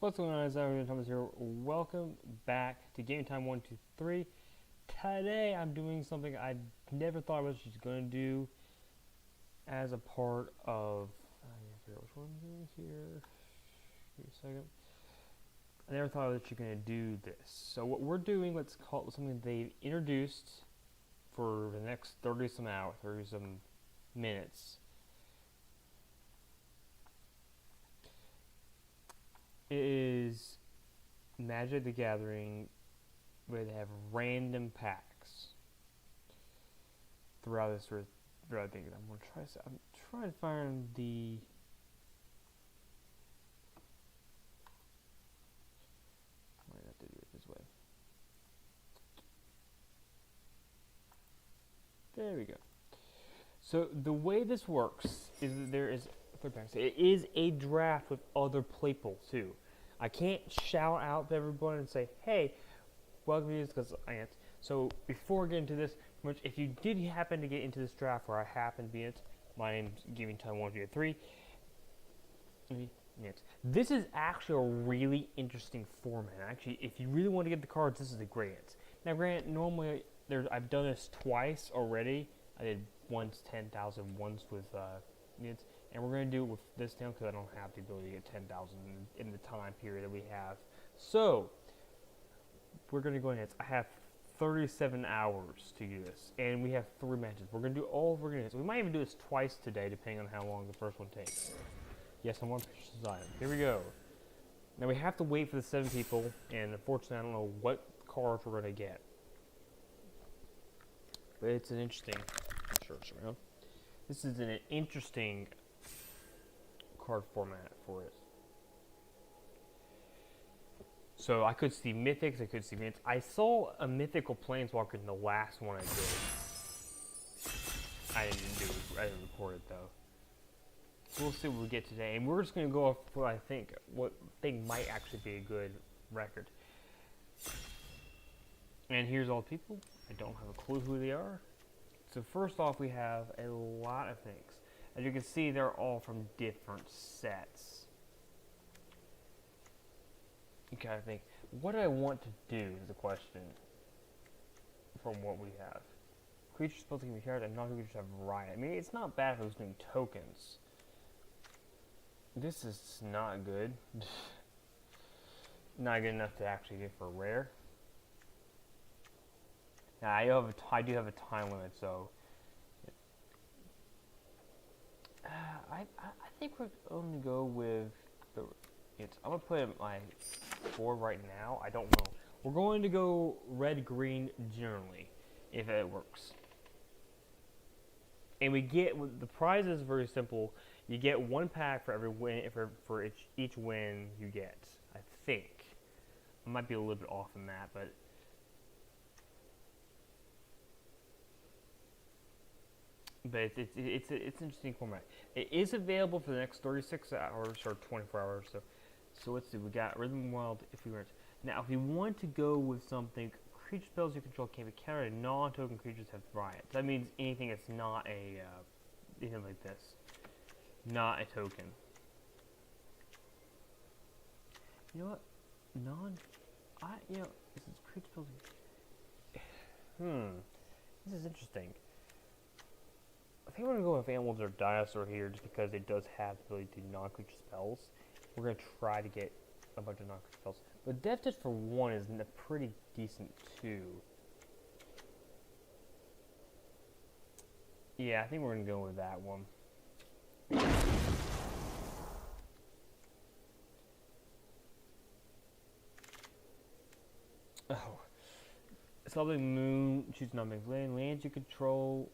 What's going on, guys? Thomas here. Welcome back to Game Time 123. Today I'm doing something I never thought I was just going to do as a part of. I forget which one I'm doing here. Give me a second. I never thought I was actually going to do this. So what we're doing, let's call it something they've introduced for the next 30 some minutes. It is Magic the Gathering, where they have random packs throughout this throughout the thing. I'm trying to find the. I might have to do it this way. There we go. So the way this works is that there is packs. It is a draft with other people too. I can't shout out to everyone and say, "Hey, welcome to this," because I can't. So before getting into this, if you did happen to get into this draft where I happen to be in it, my name's Gaming Time 123. This is actually a really interesting format. Actually, if you really want to get the cards, this is a great one. Now, granted, normally I've done this twice already. I did once 10,000, once with units. And we're going to do it with this now because I don't have the ability to get 10,000 in the time period that we have. So, we're going to go ahead. I have 37 hours to do this. And we have 3 matches. We're going to do all 3 minutes. We might even do this twice today, depending on how long the first one takes. Yes, I'm on Pitch Design. Here we go. Now, we have to wait for the 7 people. And unfortunately, I don't know what cards we're going to get. But it's an interesting... This is an interesting card format for it. So I could see mythics, I could see mints. I saw a mythical planeswalker in the last one I did. I didn't record it though. So we'll see what we get today, and we're just gonna go off what I think might actually be a good record. And here's all the people. I don't have a clue who they are. So first off, we have a lot of things. As you can see, they're all from different sets. You gotta think, what do I want to do is the question from what we have. Creatures supposed to be carried and non-creatures have riot. I mean, it's not bad if it was doing tokens. This is not good. Not good enough to actually get for rare. Now, I do have a time limit, so I think we're going to go with the. I'm gonna put it at my board right now. I don't know. We're going to go red-green generally, if it works. And we get the prize is very simple. You get 1 pack for every win for each win you get. I think I might be a little bit off in that, but. But it's an interesting format. It is available for the next 36 hours or 24 hours. So let's see. We got Rhythm Wild. If we were now, if we want to go with something, creature spells you control can't be countered. Non-token creatures have riot. That means anything that's not a anything like this, not a token. You know what? This is creature spells. This is interesting. I think we're going to go with Animals or Dinosaur here just because it does have the ability to do non-creature spells. We're going to try to get a bunch of non-creature spells. But Death Touch for 1 is a pretty decent too. Yeah, I think we're going to go with that one. Oh. Something Moon, choose non-big land. Lands you control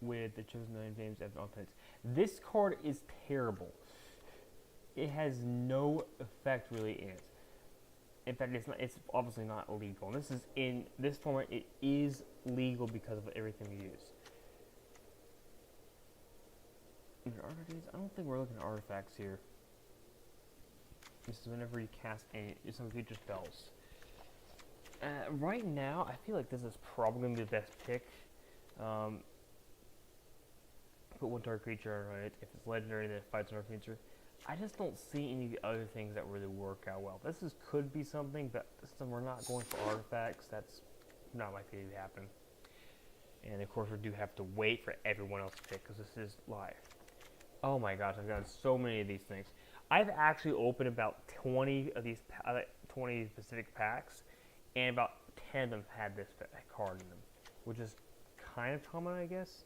with the chosen 9 names as offense. This card is terrible. It has no effect really in it. In fact, it's obviously not legal. And this is in this format. It is legal because of everything we use. I don't think we're looking at artifacts here. This is whenever you cast some creature spells. Right now, I feel like this is probably going to be the best pick. Put 1 target creature on it. If it's legendary, then it fights another creature. I just don't see any other things that really work out well. Could be something, but since we're not going for artifacts, that's not likely to happen. And of course, we do have to wait for everyone else to pick because this is live. Oh my gosh, I've gotten so many of these things. I've actually opened about 20 of these 20 specific packs, and about 10 of them had this card in them, which is kind of common, I guess.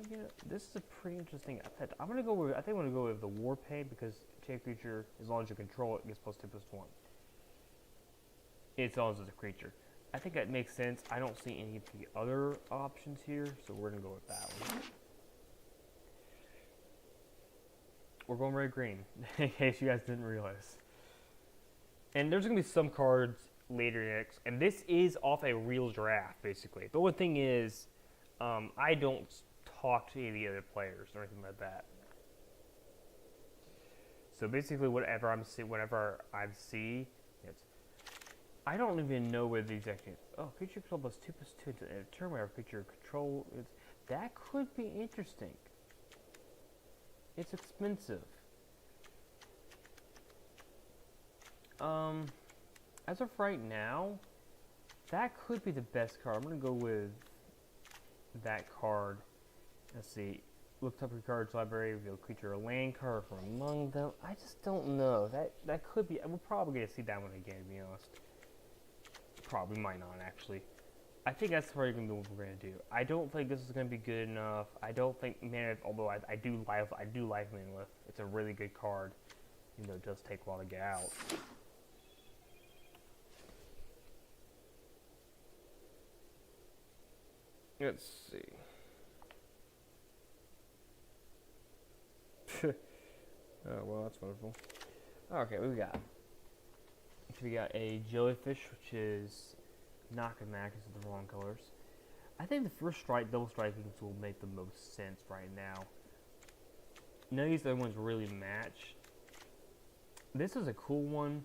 Yeah, this is a pretty interesting effect. I'm gonna go with. I think I'm gonna go with the War Paint because chain creature, as long as you control it, gets +2/+1. It's always as a creature. I think that makes sense. I don't see any of the other options here, so we're gonna go with that one. We're going red green, in case you guys didn't realize. And there's gonna be some cards later next, and this is off a real draft, basically. The only thing is, I don't talk to any of the other players or anything like that. So basically, whenever I see, I don't even know where these actually. Oh, creature control +2/+2 to turn whenever creature control is. That could be interesting. It's expensive. As of right now, that could be the best card. I'm gonna go with that card. Let's see. Looked up your cards library, reveal creature or land card from among them. I just don't know. That could be. We're probably gonna see that one again, to be honest. Probably might not actually. I think that's probably gonna be what we're gonna do. I don't think this is gonna be good enough. I don't think Manolith, although I do like Manolith. It's a really good card. Even though it does take a while to get out. Let's see. Oh, well, that's wonderful. Okay, what we got? We got a jellyfish, which is knock and mac is the wrong colors. I think the first strike, double strikings will make the most sense right now. None of these other ones really match. This is a cool one,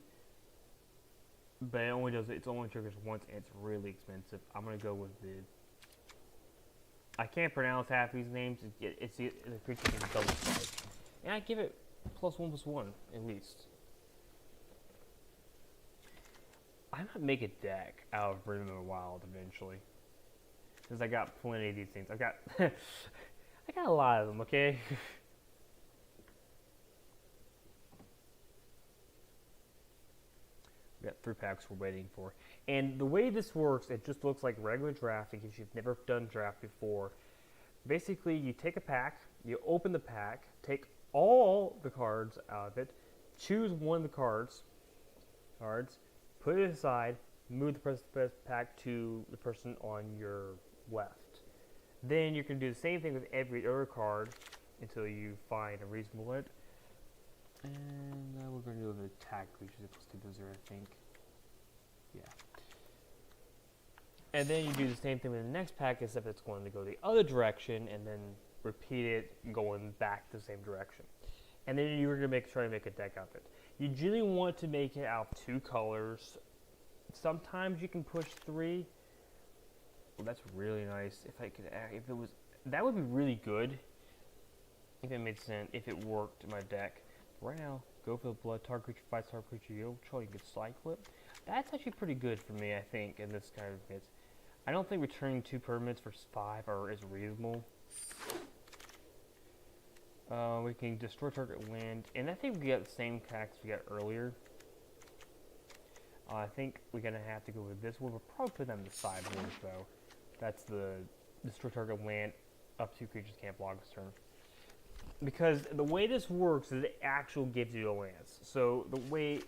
but it only triggers once, and it's really expensive. I'm gonna go with the. I can't pronounce half these names. It's the creature can double strike, and I give it +1/+1 at least. I might make a deck out of Rhythm of the Wild eventually, because I got plenty of these things. I got a lot of them. Okay. We got 3 packs we're waiting for. And the way this works, it just looks like regular drafting if you've never done draft before. Basically, you take a pack, you open the pack, take all the cards out of it, choose one of the cards, put it aside, move the pack to the person on your left. Then you can do the same thing with every other card until you find a reasonable limit. And now we're going to do the attack creatures equals to 0, I think. Yeah. And then you do the same thing with the next pack, except it's going to go the other direction, and then repeat it going back the same direction. And then you're going to try to make a deck out of it. You generally want to make it out of 2 colors. Sometimes you can push 3. Well, that's really nice. That would be really good if it made sense, if it worked in my deck. Right now, go for the blood. Target creature, 5-star creature you control, you can cycle it. That's actually pretty good for me, I think, in this kind of bits. I don't think returning 2 permanents for 5 is reasonable. We can destroy target land, and I think we got the same packs we got earlier. I think we're gonna have to go with this one. We'll probably put them in the sideboards though. That's the destroy target land. Up to 2 creatures can't block this turn. Because the way this works is it actually gives you a lands. So the way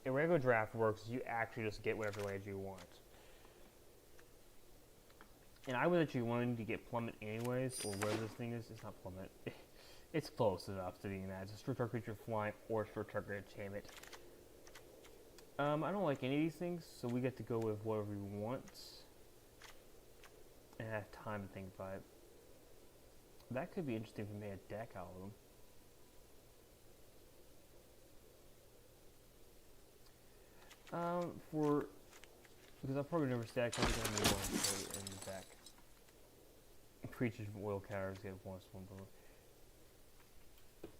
a regular draft works is you actually just get whatever lands you want. And I was actually wanting to get Plummet anyways, or whatever this thing is. It's not Plummet. It's close enough to being that. It's a short target creature flying or short target enchantment. I don't like any of these things, so we get to go with whatever we want. And have time to think about it. That could be interesting if we made a deck out of them. Because I'll probably never stack, I'm going to move on in the deck. Creatures from oil counters get +1/+1.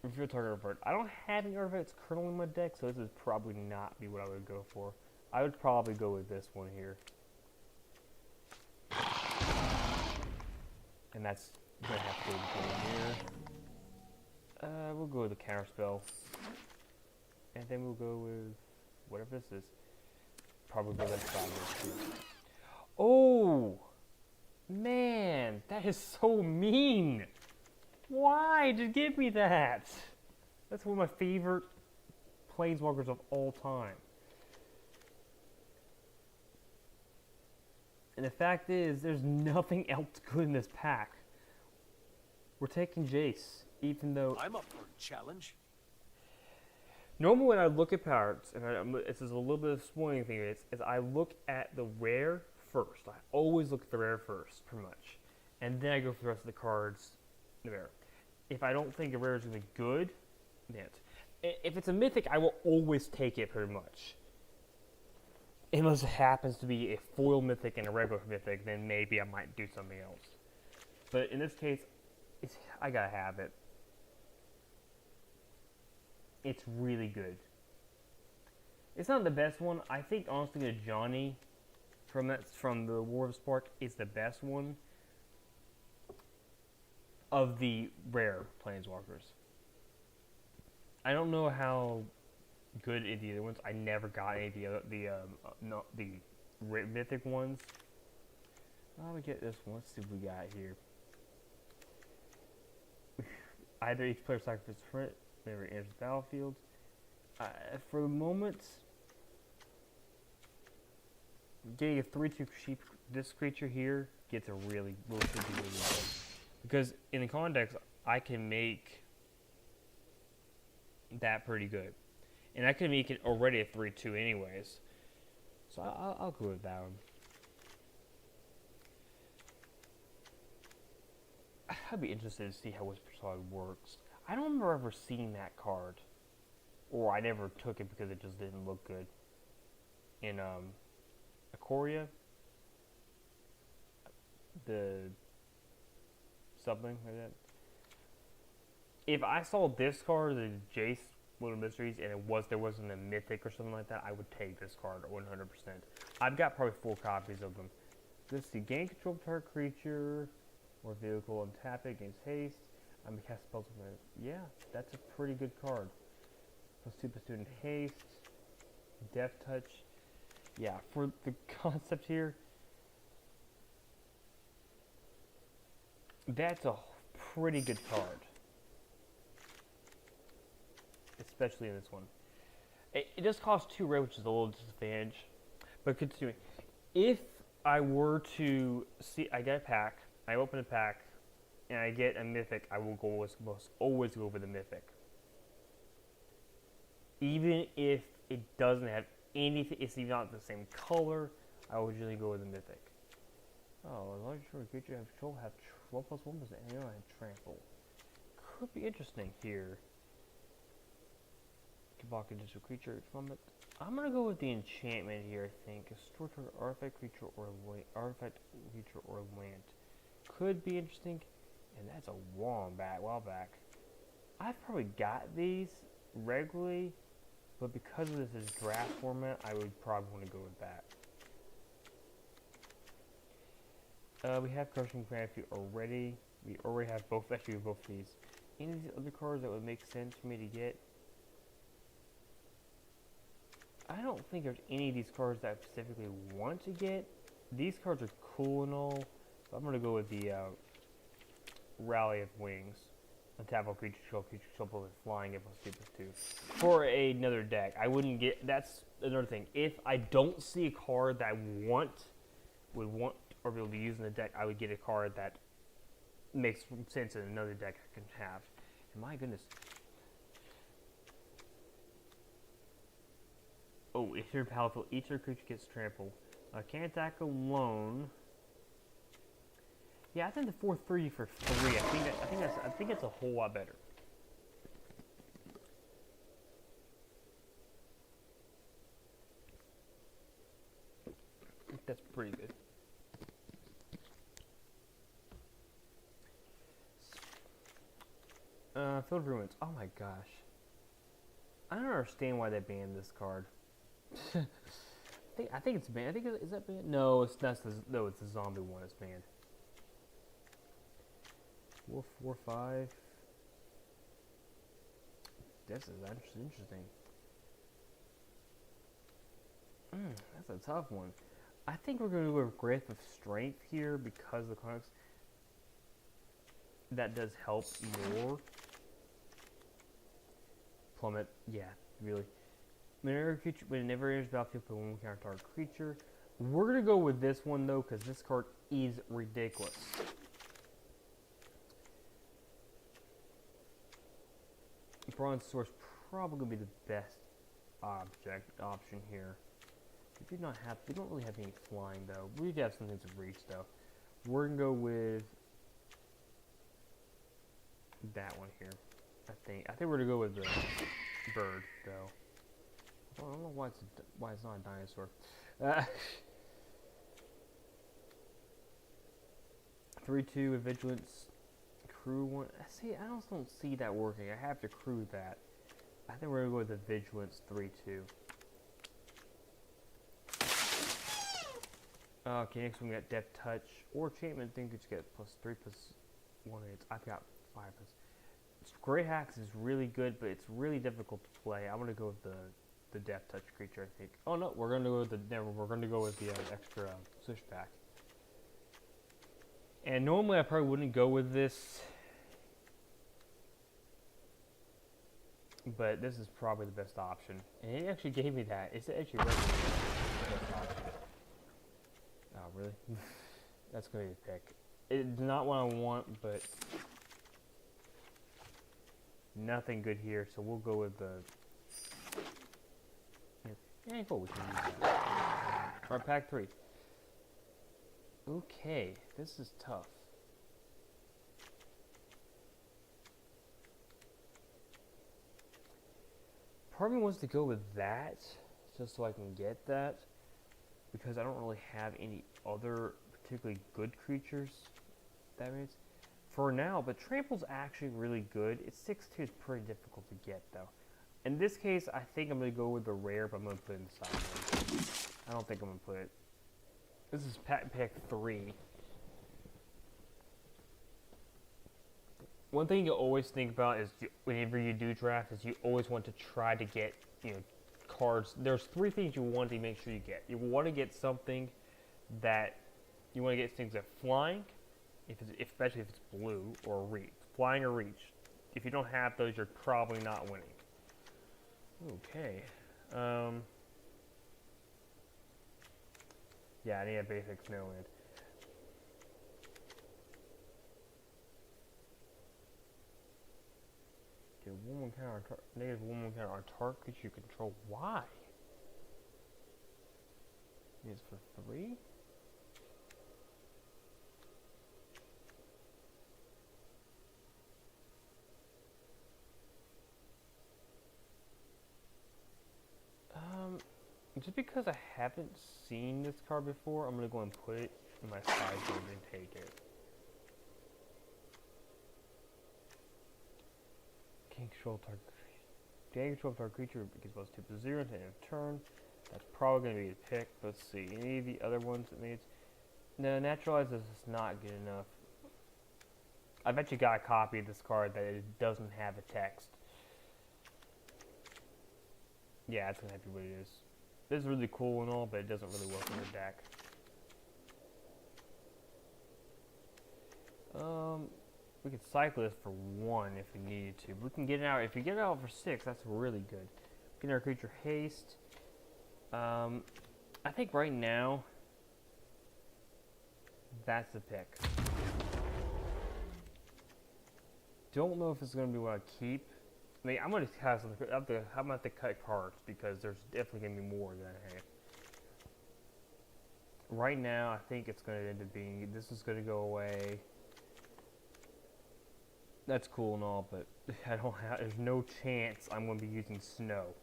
Reveal target artifact. I don't have any artifacts currently in my deck, so this would probably not be what I would go for. I would probably go with this one here. And that's gonna have to go here. We'll go with the counter spell. And then we'll go with whatever this is. Probably go with that. Oh! Man, that is so mean! Why did you give me that? That's one of my favorite planeswalkers of all time. And the fact is, there's nothing else good in this pack. We're taking Jace, even though... I'm up for a challenge. Normally when I look at cards, and this is a little bit of a spoiling thing, is I look at the rare first. I always look at the rare first, pretty much. And then I go for the rest of the cards in the rare. If I don't think a rare is going to be good, then if it's a mythic, I will always take it pretty much. Unless it happens to be a foil mythic and a regular mythic, then maybe I might do something else. But in this case, I gotta have it. It's really good. It's not the best one. I think honestly the Johnny from the War of Spark is the best one of the rare planeswalkers. I don't know how good any of the other ones. I never got any of the mythic ones. I'll get this one. Let's see what we got here. Either each player sacrifices a turret whenever it enters the battlefield. For the moment, getting a 3/2 sheep, this creature here gets a really good. Because in the context, I can make that pretty good. And I can make it already a 3/2 anyways. So I'll go with that one. I'd be interested to see how Whisper Solid works. I don't remember ever seeing that card. Or I never took it because it just didn't look good. In Ikoria, the something like that. If I saw this card, the Jace Little Mysteries, and there wasn't a mythic or something like that, I would take this card 100%. I've got probably 4 copies of them. Let's see, gain control of target creature or vehicle and tap it against haste. I'm gonna cast spells with it. Yeah, that's a pretty good card. +2/+2 in haste, death touch. Yeah, for the concept here, that's a pretty good card. Especially in this one. It does cost 2 red, which is a little disadvantage. But continuing, if I were to see, I get a pack, I open a pack, and I get a mythic, I will always go over the mythic. Even if it doesn't have anything, it's even not the same color, I will usually go with the mythic. Oh, a large creature have control, have 12+1%, and you don't have trample. Could be interesting here. Block a digital creature each moment. I'm gonna go with the enchantment here. I think a store target artifact creature or land could be interesting, and that's a while back. I've probably got these regularly, but because of this is draft format, I would probably want to go with that. We have Crushing Gravity already. We already have both. Actually, both of these. Any of these other cards that would make sense for me to get? I don't think there's any of these cards that I specifically want to get. These cards are cool and all, but I'm going to go with the Rally of Wings. Untap all creature control with flying at +2/+2. For another deck, I wouldn't get, that's another thing. If I don't see a card that I would want or be able to use in the deck, I would get a card that makes sense in another deck I can have. And my goodness. Oh, if you're powerful, each of your creature gets trampled. Can't attack alone. Yeah, I think the 4/3 for 3. I think that's a whole lot better. That's pretty good. Field Ruins. Oh my gosh. I don't understand why they banned this card. I think it's banned. I think is that banned? No, it's not. No, it's the zombie one. It's banned. Wolf 4/5. This is interesting. That's a tough one. I think we're going to go with Growth of Strength here because the comics that does help more. Plummet, yeah, really. Whenever enters battlefield, put one counter target creature. We're going to go with this one though because this card is ridiculous. Bronze Source probably going to be the best option here. We don't really have any flying though. We do have some things of reach though. We're gonna go with that one here. I think we're gonna go with the bird though. I don't know why it's not a dinosaur. 3/2 with vigilance. Crew one. See, I also don't see that working. I have to crew that. I think we're gonna go with the vigilance 3/2. Okay, next one we got Depth Touch or Enchantment. I think you get +3/+1. I've got 5. Gray Hacks is really good, but it's really difficult to play. I'm gonna go with the Depth Touch creature. I think. Oh no, we're gonna go with the extra switchback. And normally I probably wouldn't go with this, but this is probably the best option. And it actually gave me that. It's actually really the best option. Oh, really? That's going to be a pick. It's not what I want, but nothing good here, so we'll go with the... Yeah, cool, we can use that. Alright, pack 3. Okay, this is tough. Part of me wants to go with that, just so I can get that. Because I don't really have any other particularly good creatures. That means for now, but Trample's actually really good. It's 6/2 is pretty difficult to get though. In this case, I think I'm gonna go with the rare, but I'm gonna put it in the sideboard. I don't think I'm gonna put it. This is pack 3. One thing you always think about is whenever you do draft is you always want to try to get cards. There's 3 things you want to make sure you get. You want to get something that you want to get things that flying, especially if it's blue, or reach. Flying or reach. If you don't have those, you're probably not winning. Okay. Yeah, I need a basic snow land. Okay, negative 1/1 counter on target you control. Why? It's for 3? Just because I haven't seen this card before, I'm gonna go and put it in my sideboard and take it. Gain control of target creature because +2/0 to end of turn. That's probably gonna be a pick. Let's see. Any of the other ones it needs? No, naturalize is not good enough. I've actually got a copy of this card that it doesn't have a text. Yeah, that's gonna have to be what it is. This is really cool and all, but it doesn't really work in the deck. We could cycle this for 1 if we needed to. But we can get it out. If we get it out for 6, that's really good. Get our creature haste. I think right now, that's the pick. Don't know if it's going to be what I keep. I mean, I'm going to cast. I'm going to have to cut cards because there's definitely going to be more than I have. Right now, I think it's going to end up being. This is going to go away. That's cool and all, but I don't have. There's no chance I'm going to be using snow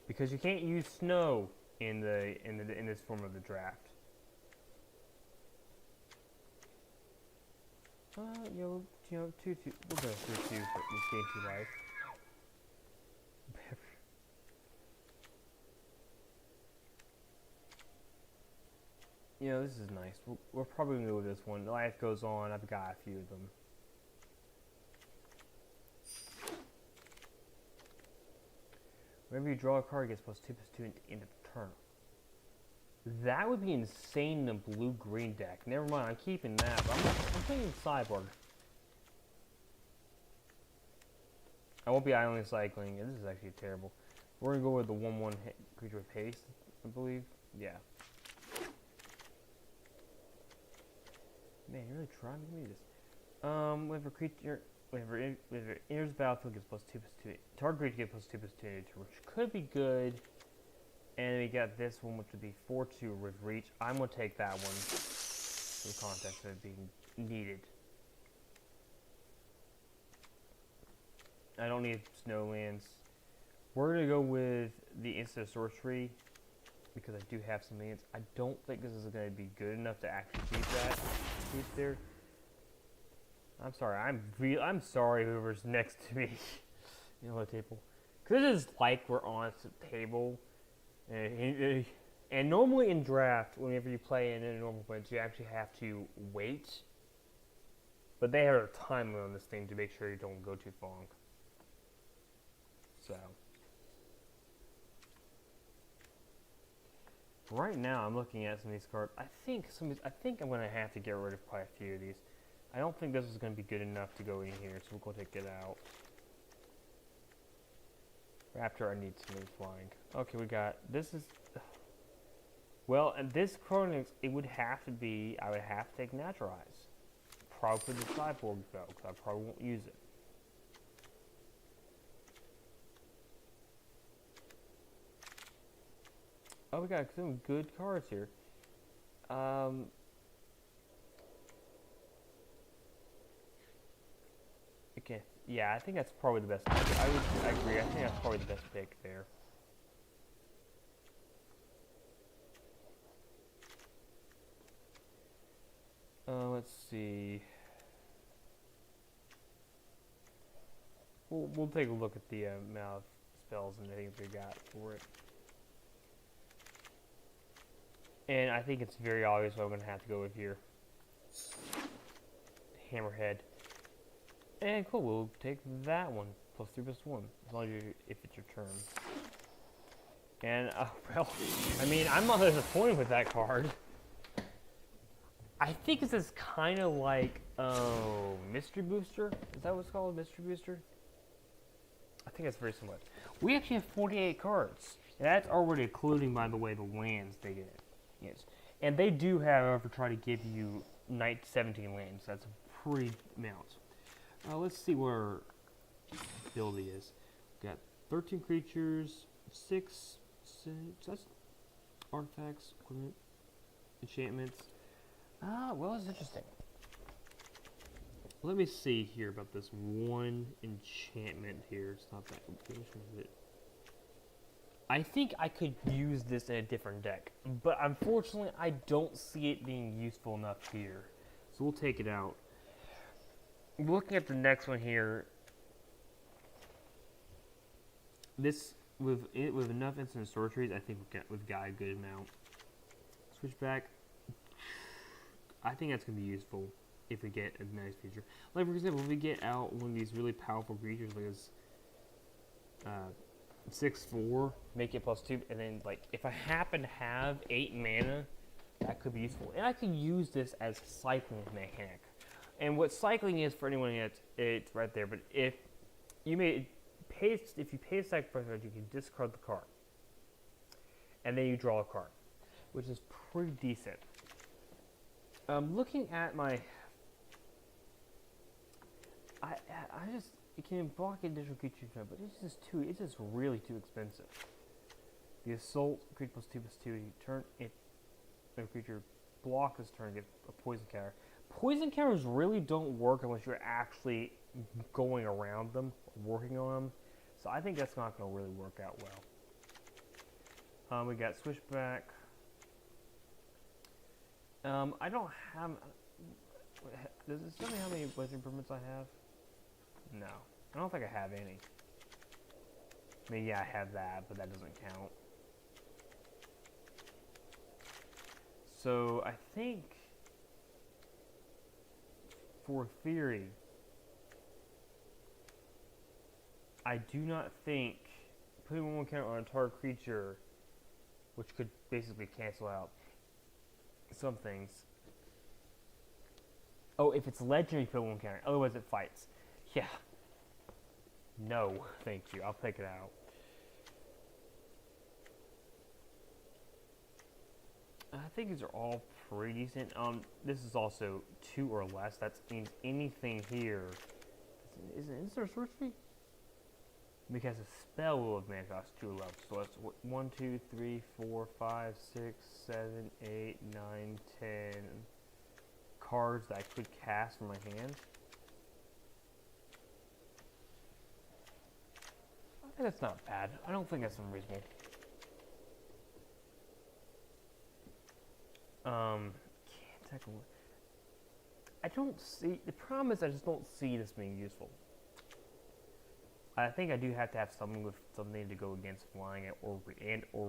because you can't use snow in this form of the draft. you know, 2/2. We'll go 2/2 for this game 2 life. You know, this is nice. We're probably going to go with this one. Life goes on. I've got a few of them. Whenever you draw a card, it gets +2/+2 at the end of the turn. That would be insane in a blue-green deck. Never mind, I'm keeping that. But I'm playing Cyborg. I won't be island cycling. This is actually terrible. We're going to go with the 1/1 creature with haste, I believe. Yeah. Man, you're really trying to give me this. Whenever it enters the battlefield, gets +2/+2. Target creature gets +2/+2, which could be good. And we got this one, which would be 4/2 with reach. I'm gonna take that one for the context of it being needed. I don't need snowlands. We're gonna go with the instant sorcery because I do have some lands. I don't think this is gonna be good enough to actually keep that. Keep there. I'm sorry. I'm sorry. Whoever's next to me, you know, the table, because it is like we're on a table, and normally in draft, whenever you play in a normal points, you actually have to wait. But they have a time limit on this thing to make sure you don't go too long. So right now, I'm looking at some of these cards. I think I'm gonna have to get rid of quite a few of these. I don't think this is going to be good enough to go in here, so we'll go take it out. Raptor, I need smooth flying. Okay, we got, this is, well, and this Chronix, it would have to be, I would have to take Naturalize. Probably the Cyborg, though, because I probably won't use it. Oh, we got some good cards here. Okay, yeah, I think that's probably the best pick. I agree. I think that's probably the best pick there. Let's see. We'll take a look at the amount of spells and things we got for it. And I think it's very obvious what I'm going to have to go with here. Hammerhead. And cool, we'll take that one. +3/+1. As long as if it's your turn. And, well, I mean, I'm not disappointed with that card. I think this is kind of like, Mystery Booster? Is that what it's called? Mystery Booster? I think that's very similar. We actually have 48 cards. And that's already including, by the way, the lands they get. Yes. And they do, however, try to give you 17 lands. That's a pretty amount. Let's see where ability is. We got 13 creatures, 6, that's artifacts, equipment, enchantments. Well, it's interesting. Let me see here about this one enchantment here. It's not that. Which one is it? I think I could use this in a different deck, but unfortunately, I don't see it being useful enough here. So we'll take it out. Looking at the next one here, this with enough instant sorceries, I think we've got a good amount. Switchback. I think that's gonna be useful if we get a nice feature. Like for example, if we get out one of these really powerful creatures like this 6/4, make it +2, and then like if I happen to have 8 mana, that could be useful. And I could use this as cycling mechanic. And what cycling is for anyone, it's right there. But if you pay a sacrifice card, you can discard the card, and then you draw a card, which is pretty decent. Looking at my, it can block additional creatures, but it's just really too expensive. The assault creature +2/+2. You turn it, the creature block this turn, get a poison counter. Poison counters really don't work unless you're actually going around them, working on them. So I think that's not going to really work out well. We got switchback. I don't have. Does it tell me how many weather improvements I have? No. I don't think I have any. I mean, yeah, I have that, but that doesn't count. So, I think, for theory, I do not think putting one counter on a target creature, which could basically cancel out some things. Oh, if it's legendary, put one counter. Otherwise, it fights. Yeah. No, thank you. I'll take it out. I think these are all pretty decent. This is also 2 or less. That means anything here. Is it instant sorcery? Because a spell will have mana cost 2 levels. So that's 1, 2, 3, 4, 5, 6, 7, 8, 9, 10 cards that I could cast from my hand. I think that's not bad. I don't think that's unreasonable. Can't tackle. I don't see. The problem is I just don't see this being useful. I think I do have to have something with something to go against flying or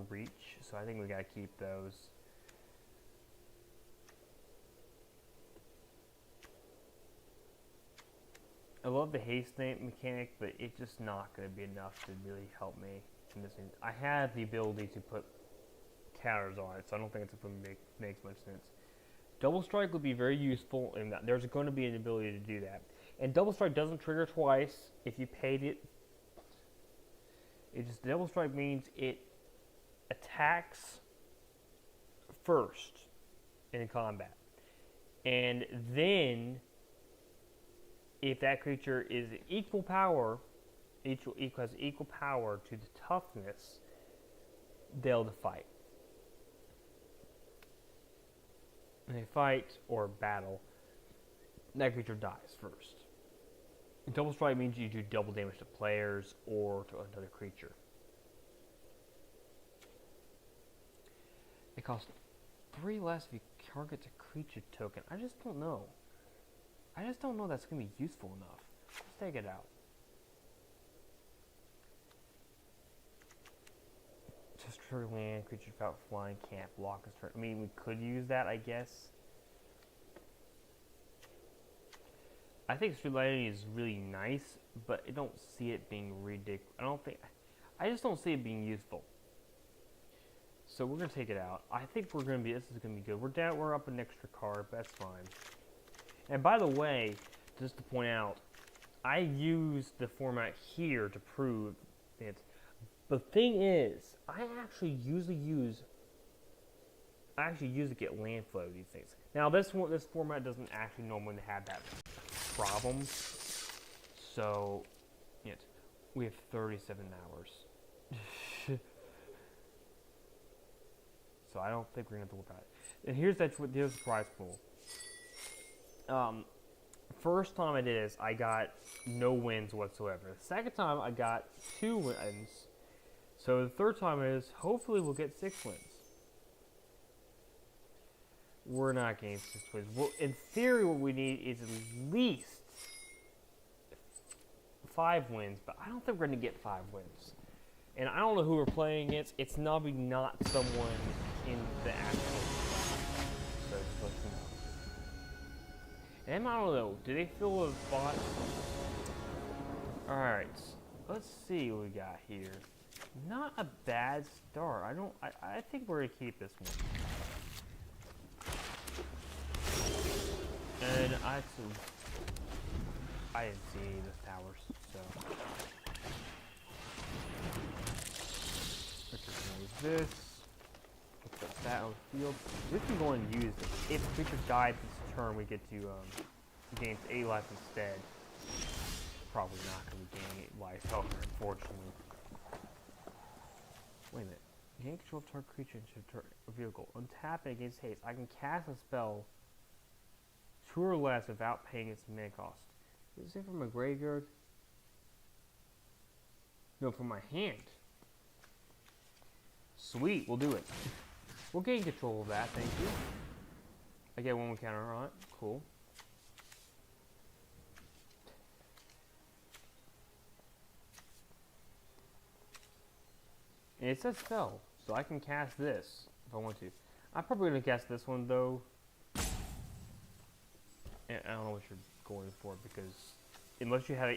reach. So I think we gotta keep those. I love the haste mechanic, but it's just not going to be enough to really help me in this. I have the ability to put counters on it, so I don't think it's going to make much sense. Double strike would be very useful, and there's going to be an ability to do that. And double strike doesn't trigger twice if you paid it. It just double strike means it attacks first in combat, and then if that creature is equal power, has equal power to the toughness, they'll fight. And they fight or battle, that creature dies first. Double strike means you do double damage to players or to another creature. It costs 3 less if you target a creature token. I just don't know. I just don't know that's going to be useful enough. Let's take it out. Just trigger land, creature without flying can't block us. I mean, we could use that, I guess. I think Streetlighting is really nice, but I don't see it being ridiculous. I just don't see it being useful. So we're going to take it out. I think this is going to be good. We're up an extra card, but that's fine. And by the way, just to point out, I use the format here to prove it. The thing is, I actually use to get land flow these things. Now this format doesn't actually normally have that problem. So, we have 37 hours. So I don't think we're gonna have to worry about it. And here's the prize pool. First time I did this, I got no wins whatsoever. The second time, I got 2 wins. So the third time is, hopefully we'll get 6 wins. We're not getting 6 wins. Well, in theory, what we need is at least 5 wins, but I don't think we're going to get 5 wins. And I don't know who we're playing against. It's not someone in the actual. So just let you know. And I don't know, do they fill a bot? Alright, let's see what we got here. Not a bad start. I think we're gonna keep this one. And I didn't see any of the towers, so. Let's just use this. Let's put that on the field. We can go and use it. If the creature dies this turn, we get to gain 8 life instead. Probably not going to be gaining 8 life, however, unfortunately. Wait a minute. Gain control of target creature into a vehicle. Untap it against haste. I can cast a spell 2 or less without paying its mana cost. Is it from a graveyard? No, from my hand. Sweet, we'll do it. We'll gain control of that, thank you. I get 1 counter on it. Cool. And it says spell, so I can cast this if I want to. I'm probably gonna cast this one though. And I don't know what you're going for because unless you have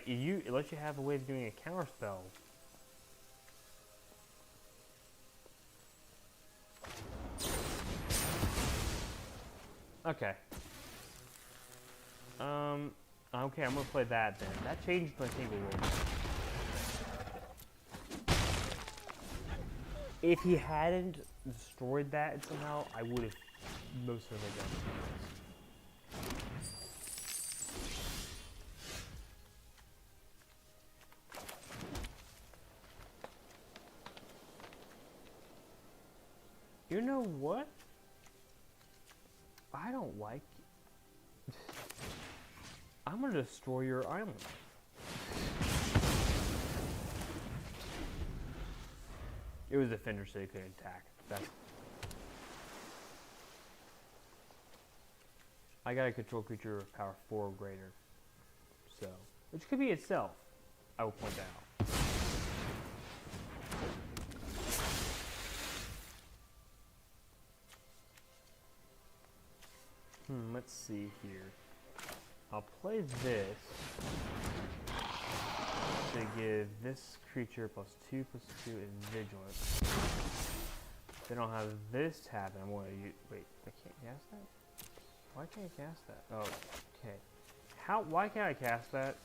a way of doing a counter spell. Okay. Okay, I'm gonna play that then. That changed my table a little bit. If he hadn't destroyed that somehow, I would have most certainly done it. You know what? I don't like. I'm gonna destroy your island. It was Defender, so he couldn't attack. I got a control creature of power 4 or greater. So, which could be itself, I will point that out. Let's see here. I'll play this to give this creature +2/+2 and vigilance. Then I'll have this happen. I'm going to use. Wait, I can't cast that? Why can't I cast that? Oh, okay. Why can't I cast that?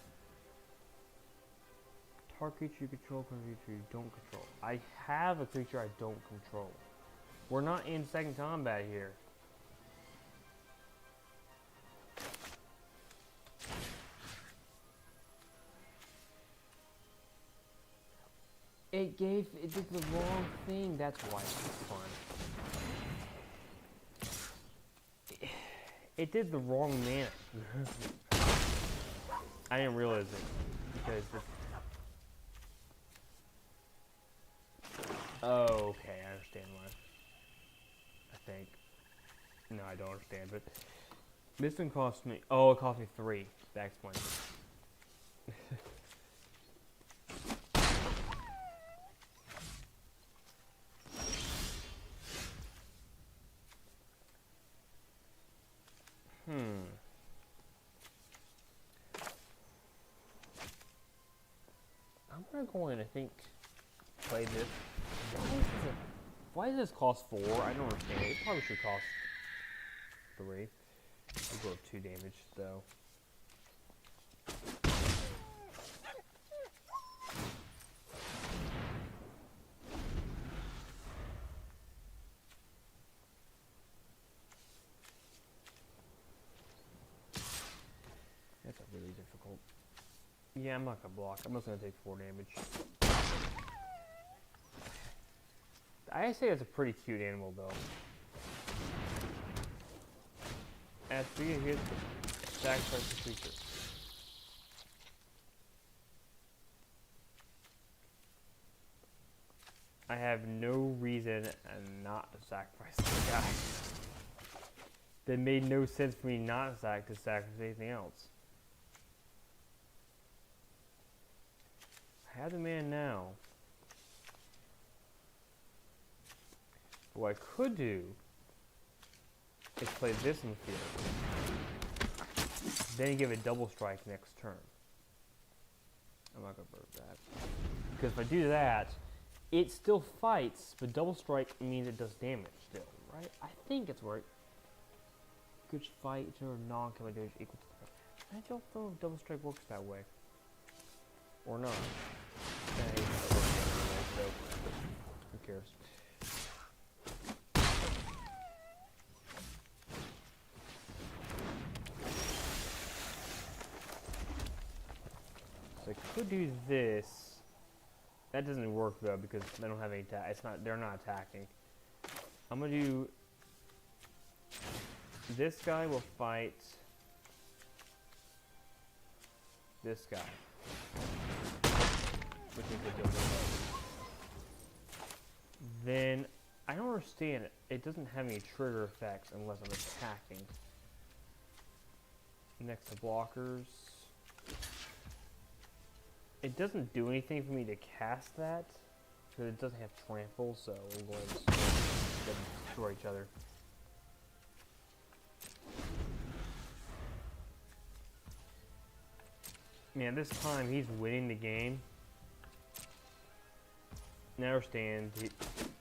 Target creature you control, creature you don't control. I have a creature I don't control. We're not in second combat here. It did the wrong thing, that's why it's fun. It did the wrong mana. I didn't realize it, because oh, okay, I understand why. I think. No, I don't understand, but this one cost me, it cost me 3. That explains it. I'm gonna go in, I think, play this. Why does this cost 4? I don't understand. It probably should cost 3. We'll go with 2 damage, though. That's really difficult. Yeah, I'm not gonna block. I'm just gonna take 4 damage. I say it's a pretty cute animal, though. At 3 hits, sacrifice the creature. I have no reason not to sacrifice the guy. That made no sense for me not to sacrifice anything else. I have the man now. What I could do is play this in the field. Then give it double strike next turn. I'm not gonna burn that. Because if I do that, it still fights, but double strike means it does damage still, right? I think it's right. Good fight or non-killing damage equal to the. I don't know if double strike works that way. Or not. Okay, so who cares? So I could do this. That doesn't work though because they don't have any attack. They're not attacking. I'm gonna do. This guy will fight this guy. Which is a different. Then I don't understand it. It doesn't have any trigger effects unless I'm attacking. Next to blockers. It doesn't do anything for me to cast that. Because it doesn't have trample, so we'll go ahead and destroy each other. Man, this time he's winning the game. Now understand.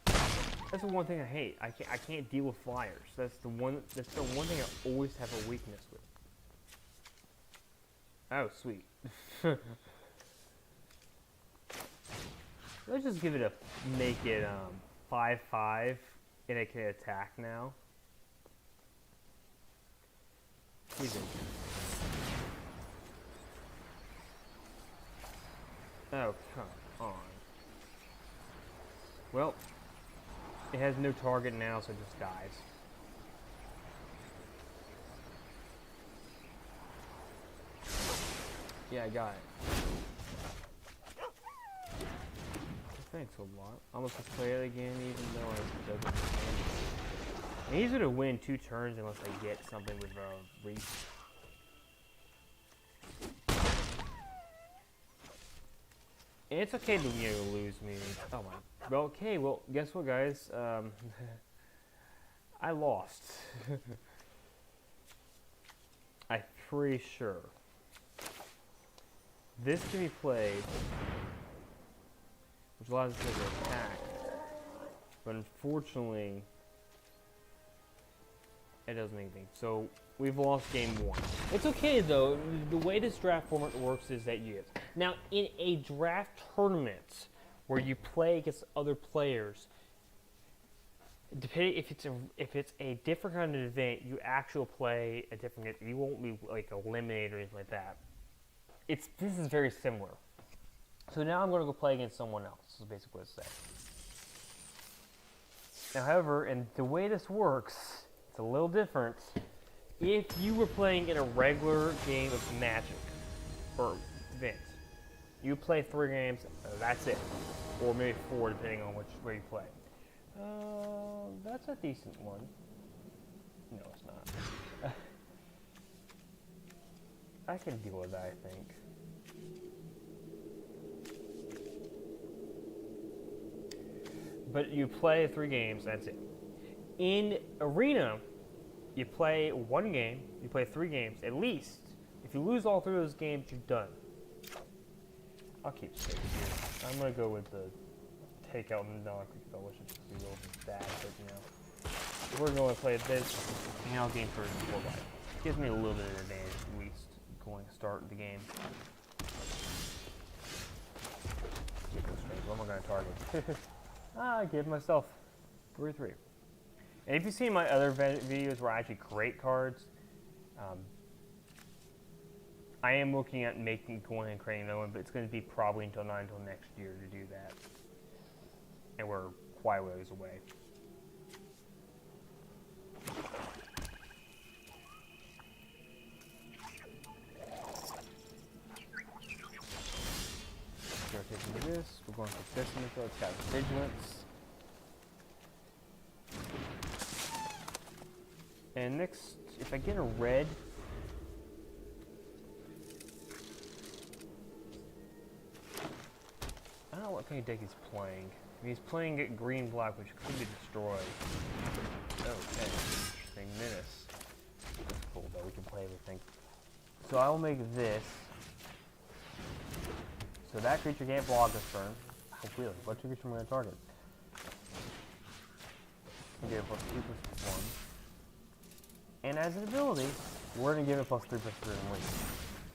That's the one thing I hate. I can't deal with flyers. That's the one thing I always have a weakness with. Oh, sweet. Let's just give it a make it 5/5, and it can attack now. He's in. Oh, come on. Well, it has no target now, so it just dies. Yeah, I got it. Thanks a lot. I'm gonna play it again, even though it doesn't. It's easier to win 2 turns unless I get something with Reef. And it's okay to lose me. Oh my. Well, okay. Well, guess what, guys? I lost. I'm pretty sure. This can be played, which allows us to attack, but unfortunately, it doesn't make anything. So we've lost game 1. It's okay though. The way this draft format works is that you now in a draft tournament where you play against other players, depending if it's a different kind of event, you actually play a different. You won't be like eliminated or anything like that. This is very similar. So now I'm going to go play against someone else. Is basically what it's saying. Now, however, and the way this works, it's a little different. If you were playing in a regular game of Magic or event, you play 3 games. That's it, or maybe 4, depending on where you play. That's a decent one. No, it's not. I can deal with that, I think. But you play 3 games, that's it. In Arena, you play 1 game, you play 3 games, at least. If you lose all 3 of those games, you're done. I'll keep safe here. I'm going to go with the takeout and non-quick fellowship. It's a little bad, but you know. We're going to play this hangout game for 4 life. Gives me a little bit of advantage, at least, going to start the game. What am I going to target? I give myself 3/3. And if you've seen my other videos where I actually create cards, I am looking at going and creating another one, but it's going to be probably not until next year to do that. And we're quite a ways away. This. We're going for Fisherman, so it's got Vigilance. And next, if I get a red, I don't know what kind of deck he's playing. He's playing it green-black, which could be destroyed. Okay, interesting. Menace. That's cool, though. We can play everything. So I will make this. So that creature can't block this turn. Oh, really? What creature am I going to target? Give it +2/+1. And as an ability, we're going to give it +3/3 and win.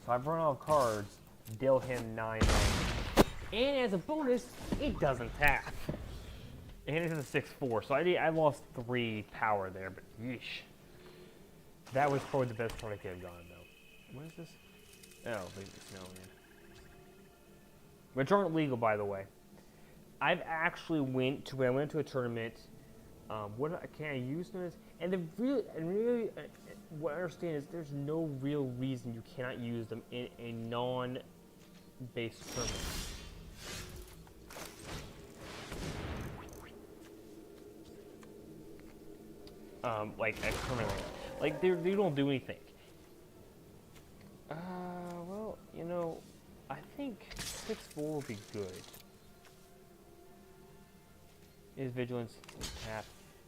So I've run out of cards, deal him 9 damage. And as a bonus, it doesn't tap. And it is a 6/4. So I lost 3 power there, but yeesh. That was probably the best card I could have gotten, though. What is this? Oh, leave the snowman. Which aren't legal, by the way. I've actually went to a tournament. Can I use them? And really, what I understand is there's no real reason you cannot use them in a non-based tournament. Like a tournament, like they don't do anything. Well, you know, I think 6/4 will be good. Is vigilance tap,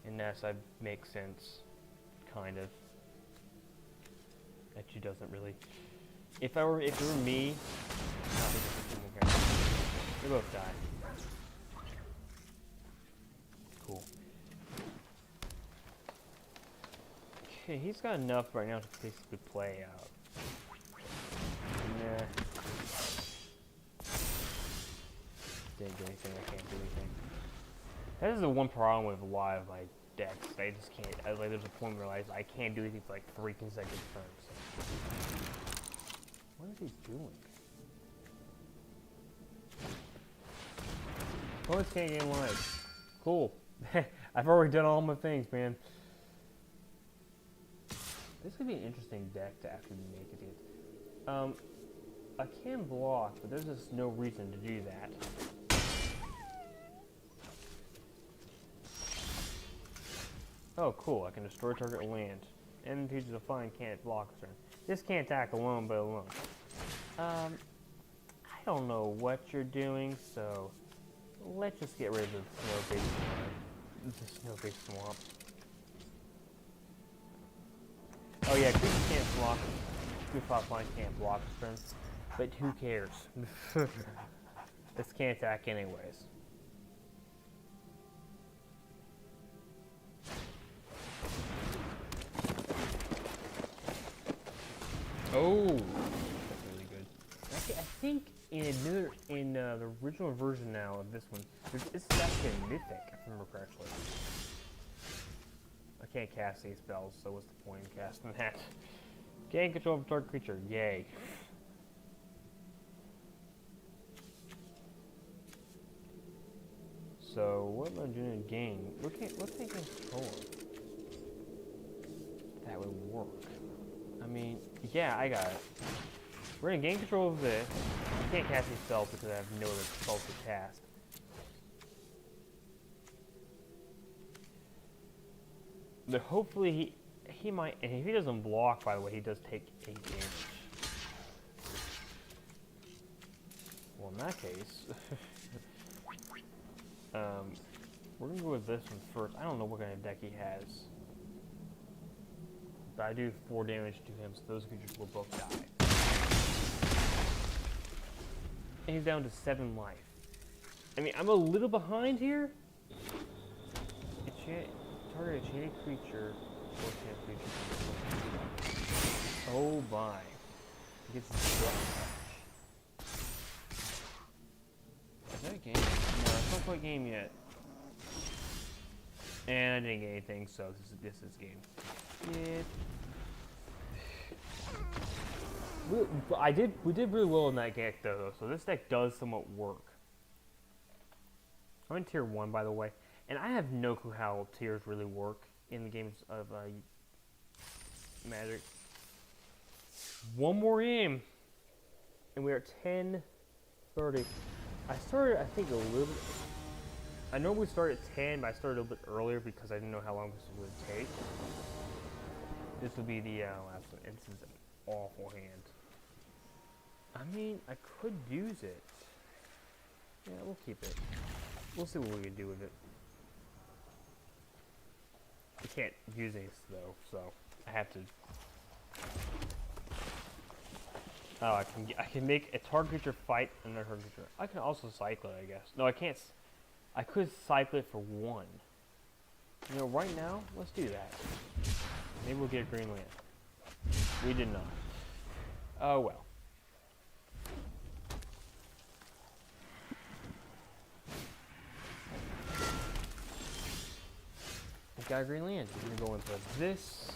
and that's I make sense, kind of. That she doesn't really. If it were me, they both die. Cool. Okay, he's got enough right now to basically play out. Nah. Didn't do anything. I can't do anything. That is the one problem with a lot of my decks. I just can't. Like, there's a point where I can't do anything for like 3 consecutive turns. What is he doing? Opponents can't gain life. Cool. I've already done all my things, man. This could be an interesting deck to actually make it against. I can block, but there's just no reason to do that. Oh, cool. I can destroy target land. MTG is a fine can't block turn. This can't attack alone, but alone. I don't know what you're doing, so let's just get rid of the snow-based swamp. Oh yeah, creatures can't block. Goof line can't block this turn, but who cares? This can't attack anyways. Oh, that's really good. Actually, I think in the original version now of this one, it's actually a mythic, if I remember correctly. I can't cast these spells, so what's the point in casting that? Gain control of a target creature, yay. So, what am I doing in game? Let's take control of. That would work. I mean, yeah, I got it. We're gonna gain control of this. I can't cast these spells because I have no other spells to cast. But hopefully he might, and if he doesn't block, by the way, he does take 8 damage. Well, in that case, we're gonna go with this one first. I don't know what kind of deck he has. But I do 4 damage to him, so those creatures will both die. And he's down to 7 life. I mean, I'm a little behind here. Target a enchanted creature or enchanted creature. Oh my. He gets Is that a game? No, it's not quite game yet. And I didn't get anything, so this is game. We did really well in that deck though, so this deck does somewhat work. I'm in tier 1, by the way, and I have no clue how tiers really work in the games of Magic. One more game, and we are at 10:30. I started, I think, a little bit. I normally start at 10, but I started a little bit earlier because I didn't know how long this would take. This would be the last one. This is an awful hand. I mean, I could use it. Yeah, we'll keep it. We'll see what we can do with it. I can't use this though, so I have to. Oh, I can make a target creature fight another target creature. I can also cycle it, I guess. No, I can't. I could cycle it for 1. You know, right now, let's do that. Maybe we'll get a green land. We did not. Oh well. We got a green land. We're gonna go into this.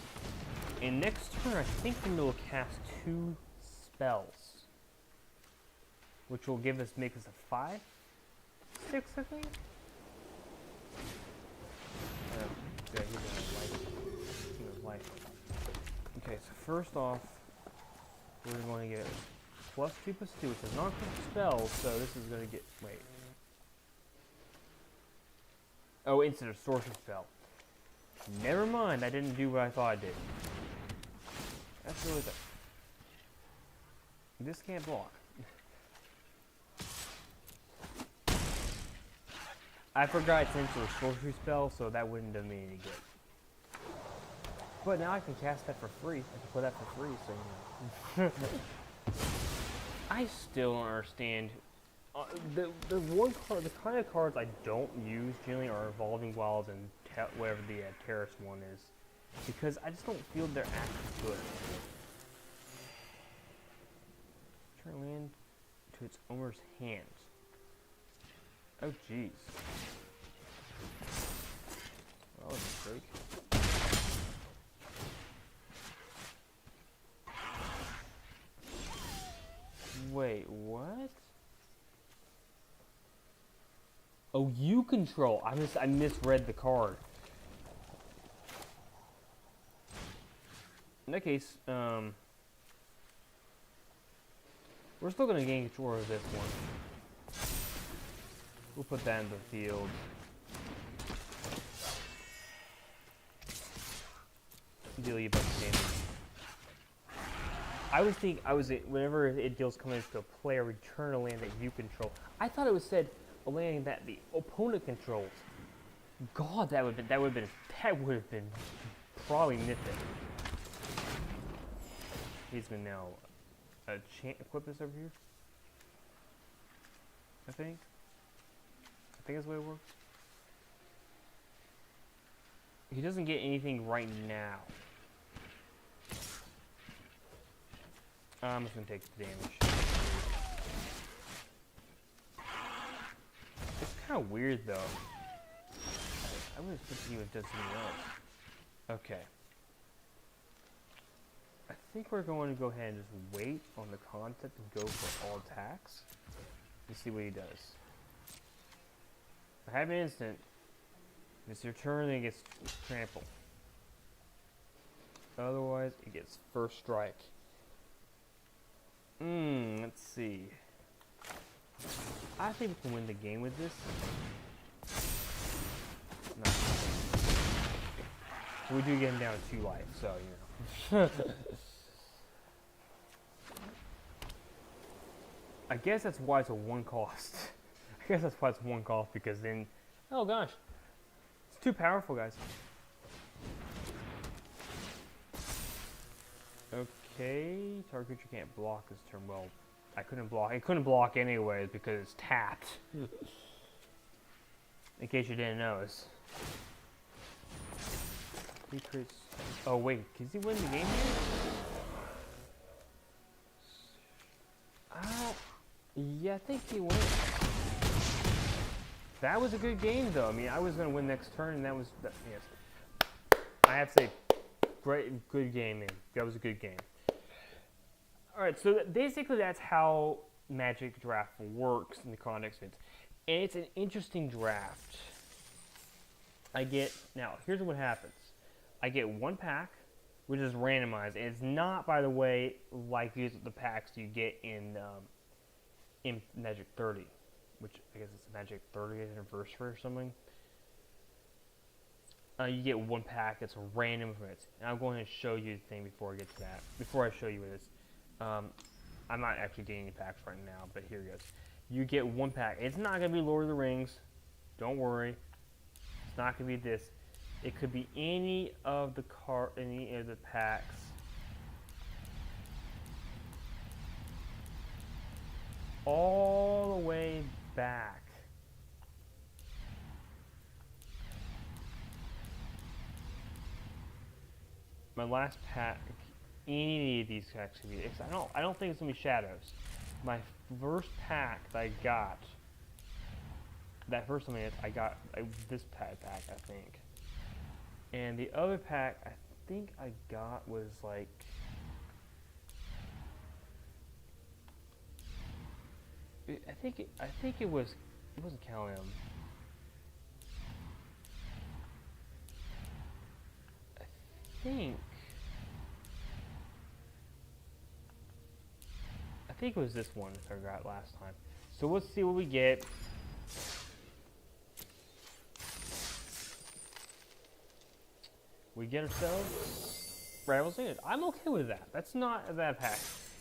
And next turn, I think we'll cast 2 spells, which will make us a 5, 6, I think. Yeah, he's gonna life. Okay, so first off, we're going to get +2/+2, which is non-critical spells, so this is going to get, wait. Oh, instant or sorcery spell. Never mind, I didn't do what I thought I did. That's really good. This can't block. I forgot it's into a sorcery spell, so that wouldn't have me any good. But now I can cast that for free. I can put that for free, so you know. I still don't understand. The one card, the kind of cards I don't use generally are Evolving Wilds and whatever the Terrace one is, because I just don't feel they're actually good. Turn land to its owner's hand. Oh jeez. Well, that was a mistake. Wait, what? Oh, you control. I misread the card. In that case, we're still gonna gain control of this one. We'll put that in the field. Deal you a bunch of damage. Whenever it deals command to a player, return a land that you control. I thought it was said a land that the opponent controls. God, that would have been probably mythic. He's gonna now equip this over here. I think that's the way it works. He doesn't get anything right now. I'm just gonna take the damage. It's kind of weird though. I was thinking he would do something else. Okay. I think we're going to go ahead and just wait on the concept and go for all attacks and see what he does. I have an instant. It's your turn and it gets trampled. Otherwise, it gets first strike. Let's see. I think we can win the game with this. No. We do get him down to 2 life, so you know. I guess that's why it's a 1 cost. I guess that's why it's 1 cost, because then, oh gosh, it's too powerful, guys. Okay, target creature can't block this turn. Well, I couldn't block. It couldn't block anyways because it's tapped. In case you didn't notice. He creates. Oh wait, can he win the game here? Yeah, I think he wins. That was a good game, though. I mean, I was gonna win next turn, and yes. I have to say, good game, man. That was a good game. All right, so basically that's how Magic Draft works in the context of it, and it's an interesting draft. Now here's what happens. I get 1 pack, which is randomized, and it's not, by the way, like the packs you get in Magic 30, which I guess it's Magic 30th anniversary or something. You get 1 pack. It's random from it. And I'm going to show you the thing before I get to that. Before I show you what it is. I'm not actually getting any packs right now, but here it goes. You get 1 pack. It's not going to be Lord of the Rings. Don't worry. It's not going to be this. It could be any of the packs. All the way back. My last pack, any of these packs could be. I don't think it's gonna be Shadows. My first pack that I got, that first one I got this pack, I think. And the other pack I think I got was like, I think it wasn't Calium. I think it was this one that I got last time. So let's see what we get. We get ourselves Rivals Unit. I'm okay with that. That's not a bad pack.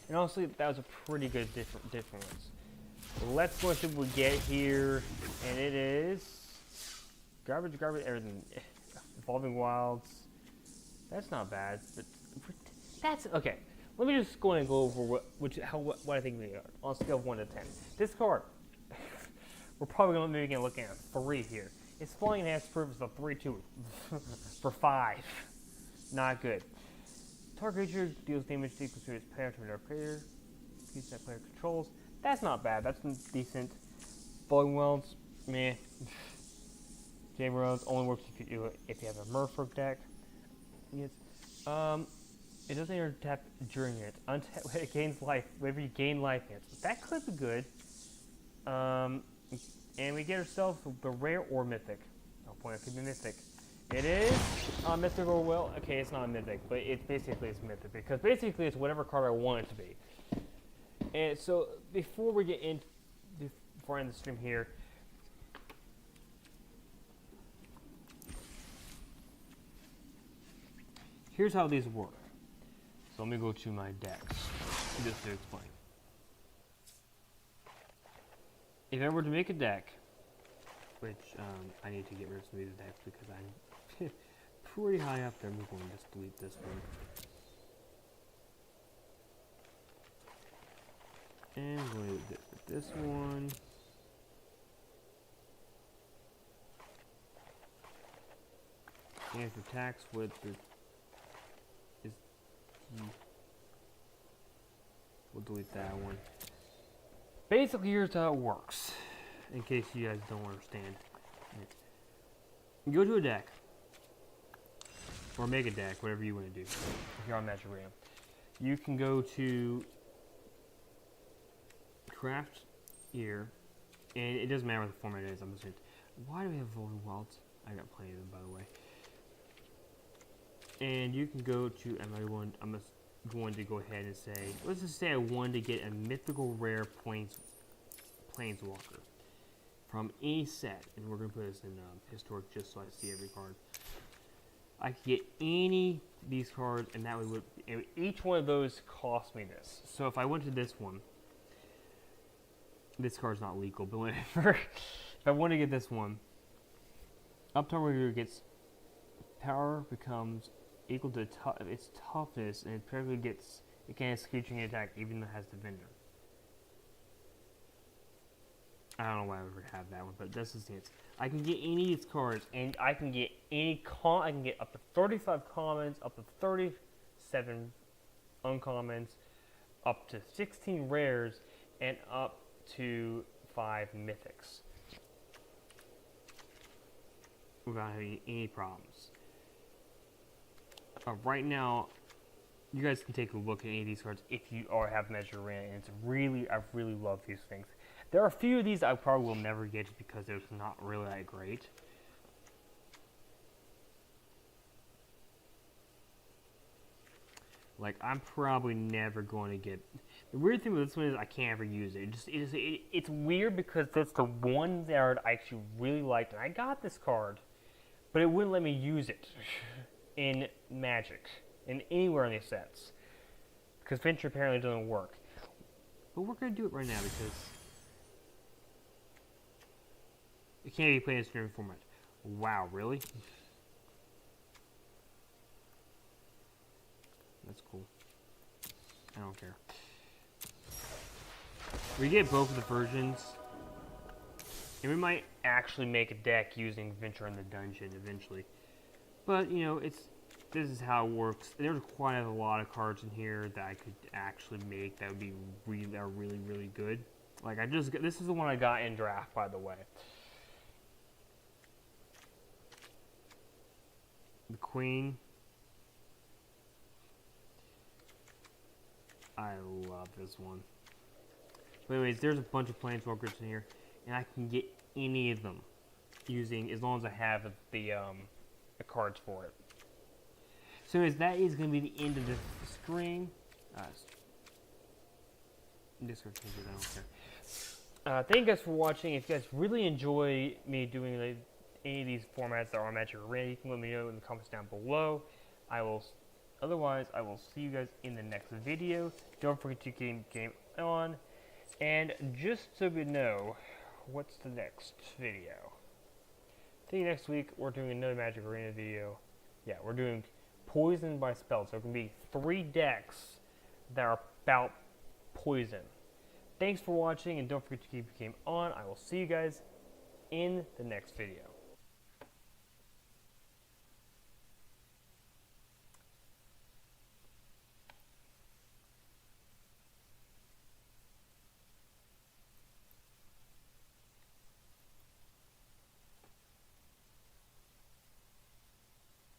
And honestly, that was a pretty good difference. Let's go see what we get here. And it is garbage, everything. Evolving Wilds. That's not bad, but that's okay. Let me just go and go over what I think we are on a scale of 1 to 10. This card, we're probably maybe gonna look at 3 here. Its flying enhanced proof is a 3-2 for 5. Not good. Target creature deals damage equal to its player to another player. Piece that player controls. That's not bad. That's decent. Evolving Wilds, meh. Jam Roads only works if you have a Merfolk deck. Yes. It doesn't even tap during it. Untap when it gains life. Whenever you gain life hits. That could be good. And we get ourselves the rare or mythic. I'll point out it could be mythic. It is mythic or well. Okay, it's not a mythic, but it's mythic because basically it's whatever card I want it to be. And so before we get in, before I end the stream here. Here's how these work. So let me go to my decks just to explain. If I were to make a deck, which I need to get rid of some of these decks because I'm pretty high up there. I'm going to just delete this one. And I'm going to do this one. And if attacks with the we'll delete that one. Basically, here's how it works, in case you guys don't understand. You go to a deck, or make a deck, whatever you want to do. If you're on Magic Ram, you can go to Craft here, and it doesn't matter what the format is. I'm just saying, why do we have Evolving Wilds? I got plenty of them, by the way. And you can go to, I'm just going to go ahead and say, let's just say I wanted to get a mythical rare Planeswalker from any set, and we're going to put this in historic just so I see every card. I could get any of these cards, and that would each one of those cost me this. So if I went to this one, this card's not legal, but whatever. If I want to get this one, Uptown Warrior gets power becomes equal to its toughness, and it apparently it can screeching attack even though it has Defender. I don't know why I ever have that one, but that's the stance. I can get any of these cards, and I can get I can get up to 35 commons, up to 37 uncommons, up to 16 rares, and up to 5 mythics without having any problems. Right now, you guys can take a look at any of these cards if you have Magic Arena, and I really love these things. There are a few of these I probably will never get because they're not really that great. Like, I'm probably never going to get... The weird thing with this one is I can't ever use it. It's weird because that's the one card I actually really liked, and I got this card, but it wouldn't let me use it in Magic, in anywhere in these sets, because Venture apparently doesn't work. But we're going to do it right now because it can't be played in streaming format. Wow, really? That's cool. I don't care. We get both of the versions, and we might actually make a deck using Venture in the Dungeon eventually. But you know, this is how it works. There's quite a lot of cards in here that I could actually make that would be really good. Like this is the one I got in draft, by the way. The Queen. I love this one. But anyways, there's a bunch of Planeswalkers in here, and I can get any of them using, as long as I have the cards for it. So anyways, that is going to be the end of the screen. Discord changes, I don't care. Thank you guys for watching. If you guys really enjoy me doing any of these formats that are on Magic Arena, you can let me know in the comments down below. Otherwise, I will see you guys in the next video. Don't forget to game on. And just so we know, what's the next video? think next week we're doing another Magic Arena video. Yeah, we're doing Poison by Spell. So it can be 3 decks that are about poison. Thanks for watching, and don't forget to keep your game on. I will see you guys in the next video.